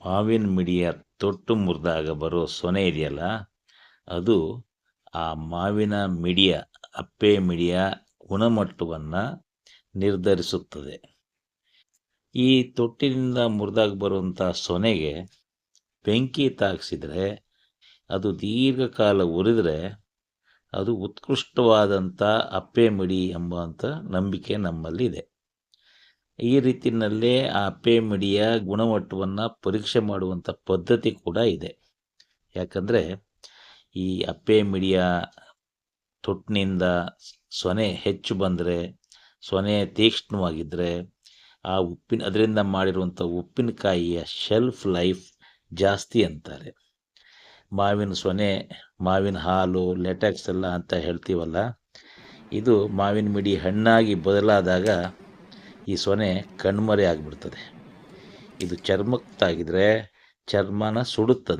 ಮಾವಿನ ಮಿಡಿಯ ತೊಟ್ಟು ಮುರಿದಾಗ ಬರೋ ಸೊನೆ ಇದೆಯಲ್ಲ, ಅದು ಆ ಮಾವಿನ ಮಿಡಿಯ ಅಪ್ಪೆ ಮಿಡಿಯ ಗುಣಮಟ್ಟವನ್ನು ನಿರ್ಧರಿಸುತ್ತದೆ. ಈ ತೊಟ್ಟಿನಿಂದ ಮುರಿದಾಗ ಬರುವಂಥ ಸೊನೆಗೆ ಬೆಂಕಿ ತಾಗಿಸಿದರೆ, ಅದು ದೀರ್ಘಕಾಲ ಉರಿದರೆ ಅದು ಉತ್ಕೃಷ್ಟವಾದಂಥ ಅಪ್ಪೆ ಮಿಡಿ ಎಂಬಂಥ ನಂಬಿಕೆ ನಮ್ಮಲ್ಲಿದೆ. ಈ ರೀತಿಯಲ್ಲೇ ಆ ಅಪ್ಪೆ ಮಿಡಿಯ ಗುಣಮಟ್ಟವನ್ನು ಪರೀಕ್ಷೆ ಮಾಡುವಂಥ ಪದ್ಧತಿ ಕೂಡ ಇದೆ. ಯಾಕಂದರೆ ಈ ಅಪ್ಪೆ ಮಿಡಿಯ ತೊಟ್ಟಿನಿಂದ ಸೊನೆ ಹೆಚ್ಚು ಬಂದರೆ, ಸೊನೆ ತೀಕ್ಷ್ಣವಾಗಿದ್ದರೆ, ಅದರಿಂದ ಮಾಡಿರುವಂಥ ಉಪ್ಪಿನಕಾಯಿಯ ಶೆಲ್ಫ್ ಲೈಫ್ ಜಾಸ್ತಿ ಅಂತಾರೆ. ಮಾವಿನ ಸೊನೆ, ಮಾವಿನ ಹಾಲು, ಲೆಟೆಕ್ಸ್ ಎಲ್ಲ ಅಂತ ಹೇಳ್ತೀವಲ್ಲ, ಇದು ಮಾವಿನ ಮಿಡಿ ಹಣ್ಣಾಗಿ ಬದಲಾದಾಗ ಈ ಸೊನೆ ಕಣ್ಮರೆ ಆಗಿಬಿಡ್ತದೆ. ಇದು ಚರ್ಮಕ್ಕೆ ತಾಗಿದರೆ ಚರ್ಮನ ಸುಡುತ್ತದೆ.